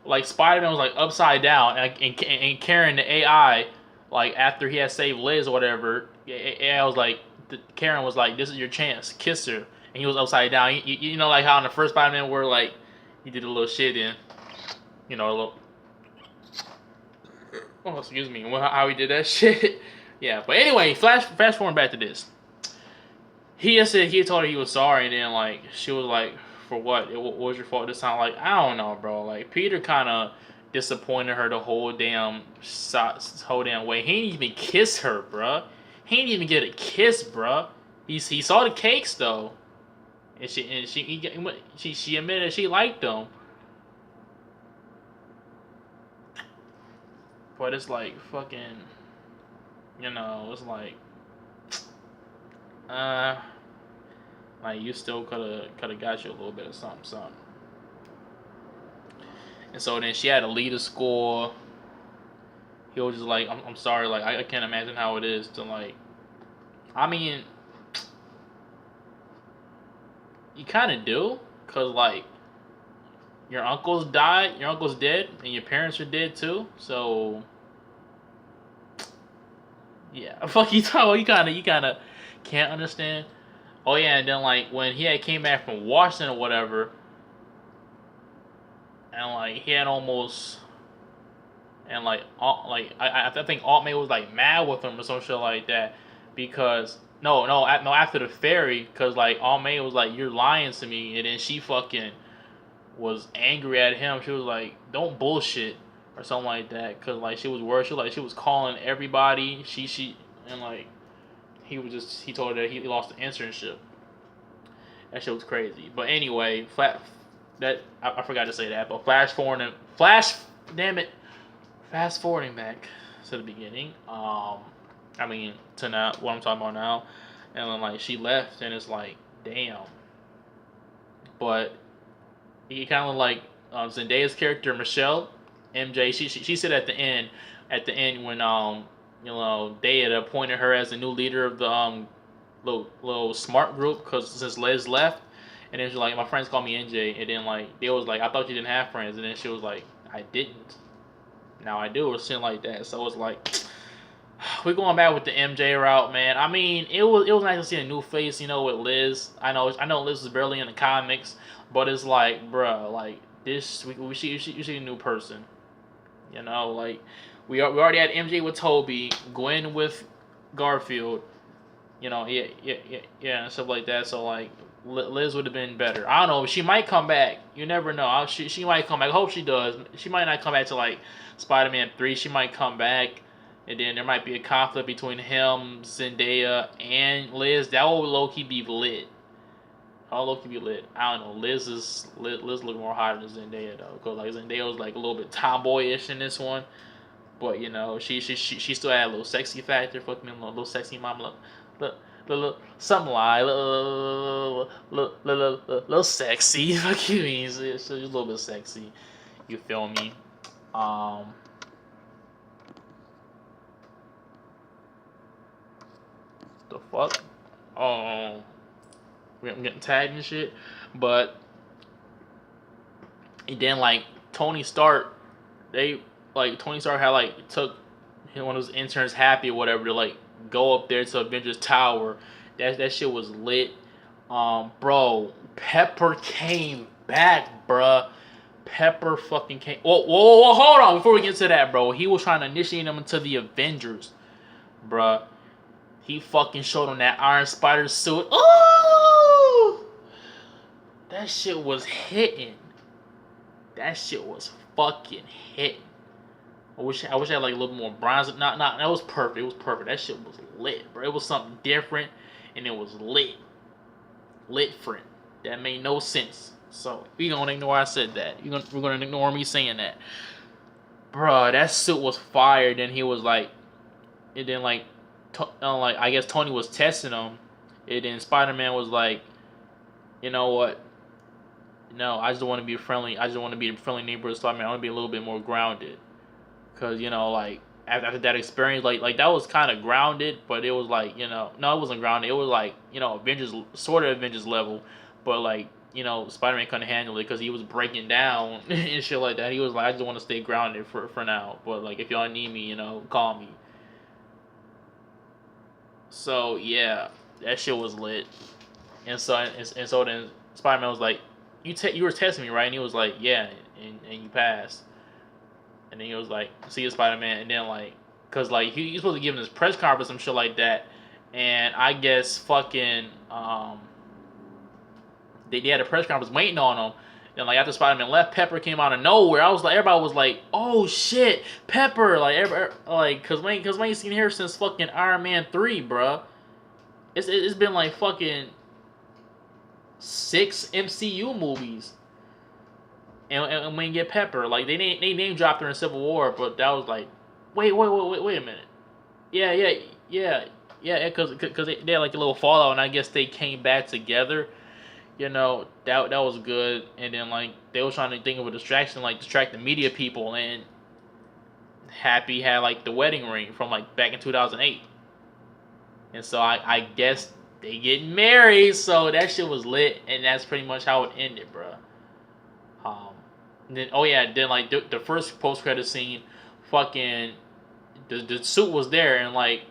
Like Spider-Man was like upside down, and Karen the AI, like after he had saved Liz or whatever, AI was like, Karen was like, this is your chance, kiss her, and he was upside down. You know, like how in the first Spider-Man where like he did a little shit in, a little. Oh, excuse me, how he did that shit. Yeah, but anyway, fast forward back to this. He had told her he was sorry, and then like she was like, for what? What was your fault this time? Like, I don't know, bro. Like Peter kind of disappointed her the whole damn way. He didn't even kiss her, bro. He didn't even get a kiss, bro. He saw the cakes though, and she admitted she liked them. But it's like fucking, it's like you still could have got you a little bit of something. And so then she had to leave the school. He was just like, I'm sorry, like I can't imagine how it is to like, I mean, you kind of do, cause like your uncle's dead, and your parents are dead too. So yeah, fuck you talking. You kind of can't understand. Oh yeah, and then like when he had came back from Washington or whatever, and like he had almost, and like I think Aunt May was like mad with him or some shit like that, because no after the ferry, because like Aunt May was like, you're lying to me, and then she fucking was angry at him. She was like, don't bullshit or something like that, because like she was worried. She was calling everybody. She and like he told her that he lost the internship. That shit was crazy. But anyway, I forgot to say that. But fast forwarding back to the beginning. I mean to now what I'm talking about now, and then like she left, and it's like damn. But he kind of like Zendaya's character Michelle, MJ. She said at the end when they had appointed her as the new leader of the little smart group, because since Liz left, and then she's like, my friends call me NJ, and then like they was like, I thought you didn't have friends, and then she was like, I didn't, now I do, or something like that. So it's like we're going back with the MJ route, man. I mean, it was nice to see a new face, with Liz. I know Liz was barely in the comics, but it's like, bruh, like this, we see a new person. Like we already had MJ with Toby, Gwen with Garfield, yeah, and stuff like that. So like Liz would have been better. I don't know. She might come back. You never know. She might come back. I hope she does. She might not come back to like Spider-Man 3. She might come back, and then there might be a conflict between him, Zendaya, and Liz. That will low key be lit. All low key be lit. I don't know. Liz look more hotter than Zendaya though, cause like Zendaya was like a little bit tomboyish in this one, but you know she still had a little sexy factor. Fuck me, a little sexy mama. Little something like little sexy. Fuck you mean? She's a little bit sexy. You feel me? Um, the fuck? Um, I'm getting tagged and shit, but and then like Tony Stark, they like Tony Stark had like took one of his interns Happy or whatever to like go up there to Avengers Tower. That shit was lit. Bro, Pepper came back, bruh. Pepper fucking came. Whoa, hold on. Before we get to that, bro, he was trying to initiate them into the Avengers, bruh. He fucking showed him that Iron Spider suit. Ooh, that shit was hitting. That shit was fucking hitting. I wish I had like a little more bronze. Not that was perfect. It was perfect. That shit was lit, bro. It was something different, and it was lit. Lit friend. That made no sense. So we gonna ignore I said that. We're gonna ignore me saying that, bro. That suit was fire. Then he was like, and then like I guess Tony was testing him, and then Spider-Man was like, you know what? No, I just want to be friendly. I just want to be a friendly neighborhood Spider-Man. I want to be a little bit more grounded. Cause you know, like after that experience, like that was kind of grounded, but it was like no, it wasn't grounded. It was like Avengers, sort of Avengers level, but like Spider-Man couldn't handle it because he was breaking down and shit like that. He was like, I just want to stay grounded for now, but like if y'all need me, call me. So yeah, that shit was lit, and so then Spider-Man was like, you were testing me, right? And he was like, yeah, and you passed. And then he was like, see you, Spider-Man. And then, like, because, like, he's supposed to give him this press conference, some shit like that. And I guess fucking, they had a press conference waiting on him. And, like, after Spider-Man left, Pepper came out of nowhere. I was like, everybody was like, oh, shit, Pepper. Like, because we ain't seen her since fucking Iron Man 3, bruh. It's been, like, fucking 6 MCU movies. And we get Pepper, like they name dropped her in Civil War, but that was like, wait a minute, yeah, because they had like a little fallout, and I guess they came back together, that was good, and then like they were trying to think of a distraction, like distract the media people, and Happy had like the wedding ring from like back in 2008, and so I guess they get married, so that shit was lit, and that's pretty much how it ended, bro. Then like the first post credit scene, fucking the suit was there, and like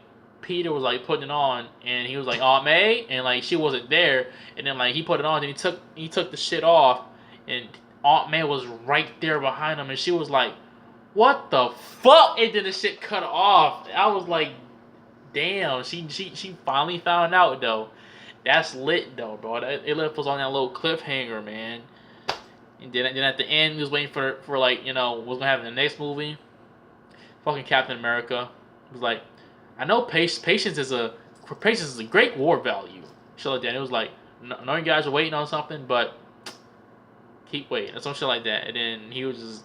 Peter was like putting it on, and he was like Aunt May, and like she wasn't there, and then like he put it on, and he took the shit off, and Aunt May was right there behind him, and she was like, what the fuck? And then the shit cut off. I was like, damn, she finally found out though. That's lit though, bro. It left us on that little cliffhanger, man. And then at the end, we was waiting for like, what's gonna happen in the next movie. Fucking Captain America was like, I know patience is a great war value. Shit like that. And it was like, no, you guys are waiting on something, but keep waiting, or some shit like that. And then he was just,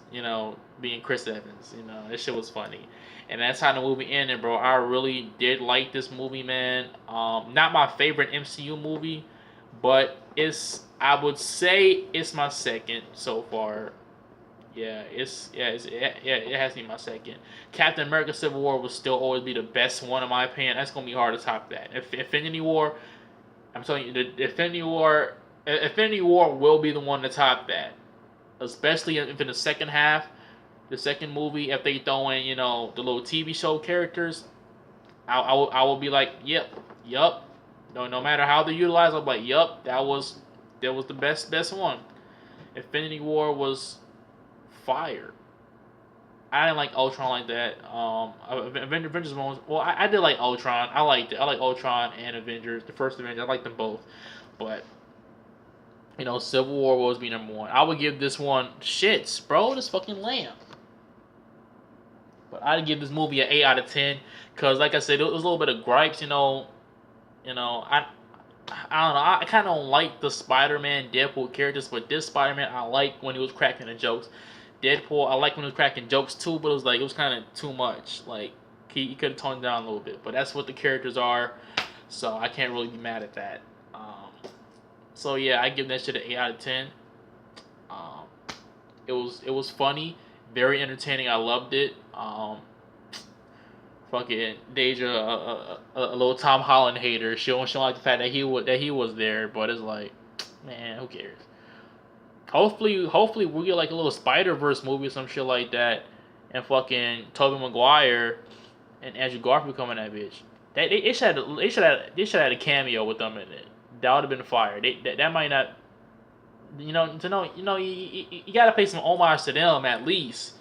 being Chris Evans. That shit was funny. And that's how the movie ended, bro. I really did like this movie, man. Not my favorite MCU movie, but I would say it's my second so far. Yeah, it has to be my second. Captain America: Civil War will still always be the best one in my opinion. That's gonna be hard to top that. If Infinity War, I'm telling you, the Infinity War will be the one to top that. Especially if in the second half, the second movie, if they throw in, the little TV show characters, I will be like, yep. No matter how they utilize, I'm like, yep, that was the best one. Infinity War was fire. I didn't like Ultron like that. Avengers one was, well, I did like Ultron. I liked it. I like Ultron and Avengers. The first Avengers, I liked them both. But You know, Civil War will always be number one. I would give this one shits, bro. This fucking lamb. But I'd give this movie an 8 out of 10 because, like I said, it was a little bit of gripes. I don't know. I kind of don't like the Spider-Man, Deadpool characters, but this Spider-Man I like when he was cracking the jokes. Deadpool I like when he was cracking jokes too, but it was kind of too much. Like he could have toned down a little bit, but that's what the characters are, so I can't really be mad at that. So yeah, I give that shit an 8 out of 10. Um, it was funny, very entertaining. I loved it. Fucking Deja, a little Tom Holland hater. She don't like the fact that he was there, but it's like, man, who cares? Hopefully we get like a little Spider-Verse movie or some shit like that, and fucking Tobey Maguire and Andrew Garfield coming that bitch. They should have had a cameo with them in it. That would have been fire. That might not, you gotta pay some homage to them at least.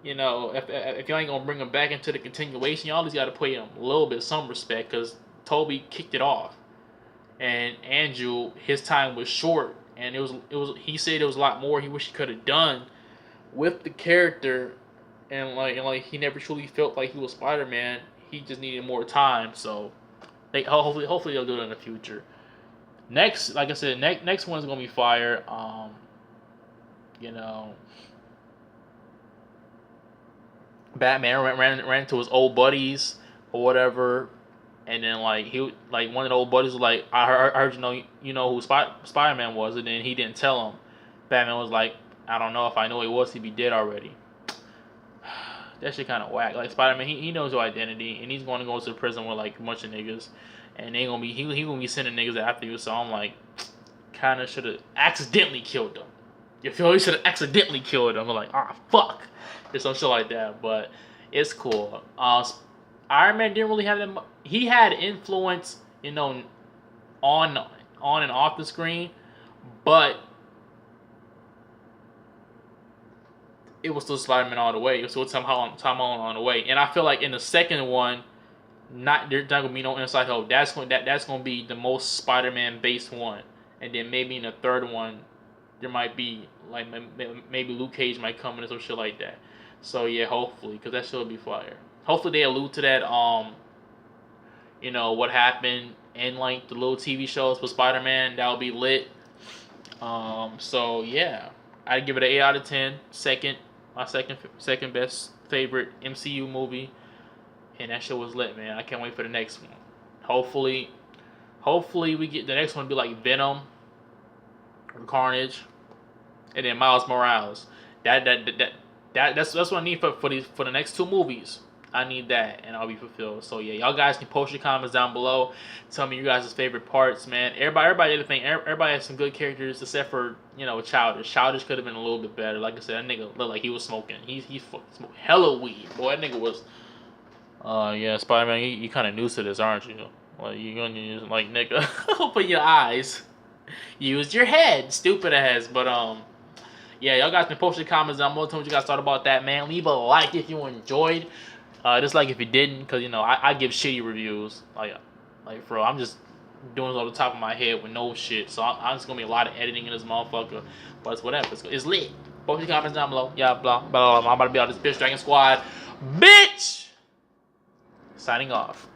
If you ain't gonna bring them back into the continuation, y'all just gotta pay them a little bit some respect because Toby kicked it off, and Andrew, his time was short, and it was he said it was a lot more he wish he could have done with the character, and like he never truly felt like he was Spider-Man. He just needed more time, so hopefully they'll do it in the future. Next, like I said, next one's gonna be fire. You know. Batman ran into his old buddies or whatever, and then like one of the old buddies was like, I heard you know who Spider-Man was, and then he didn't tell him. Batman was like, I don't know, if I knew he was, he'd be dead already. That shit kind of whack. Like Spider-Man, he knows your identity, and he's going to go to prison with like a bunch of niggas, and he gonna be sending niggas after you. So I'm like, kind of should have accidentally killed them. You feel? He should have accidentally killed them. I'm like, fuck. Or some shit like that, but it's cool. Iron Man didn't really have that. He had influence, on and off the screen, but it was still Spider-Man all the way. It was still Tom Holland on the way. And I feel like in the second one, there's not gonna be no inside help. That's gonna be the most Spider-Man based one, and then maybe in the third one, there might be like maybe Luke Cage might come in or some shit like that. So yeah, hopefully, because that should be fire. Hopefully they allude to that. What happened in like the little TV shows for Spider-Man. That'll be lit. So yeah, I'd give it an 8 out of 10. My second best favorite MCU movie, and that shit was lit, man. I can't wait for the next one. Hopefully we get the next one to be like Venom, or Carnage, and then Miles Morales. That's what I need for the next two movies. I need that, and I'll be fulfilled. So yeah, y'all guys can post your comments down below. Tell me your guys' favorite parts, man. Everybody has some good characters except for Childish. Childish could have been a little bit better. Like I said, that nigga looked like he was smoking. He smoked hella weed, boy. That nigga was. Yeah, Spider-Man, you kind of new to this, aren't you? Like you gonna use like nigga, open your eyes, use your head, stupid ass. But yeah, y'all guys can post your comments down below. Tell me what you guys thought about that, man. Leave a like if you enjoyed. Dislike if you didn't, because I give shitty reviews. Like bro, I'm just doing it off the top of my head with no shit. So I'm just gonna be a lot of editing in this motherfucker. But it's whatever. It's lit. Post your comments down below. Yeah, blah blah blah. I'm about to be out this bitch Dragon Squad, bitch. Signing off.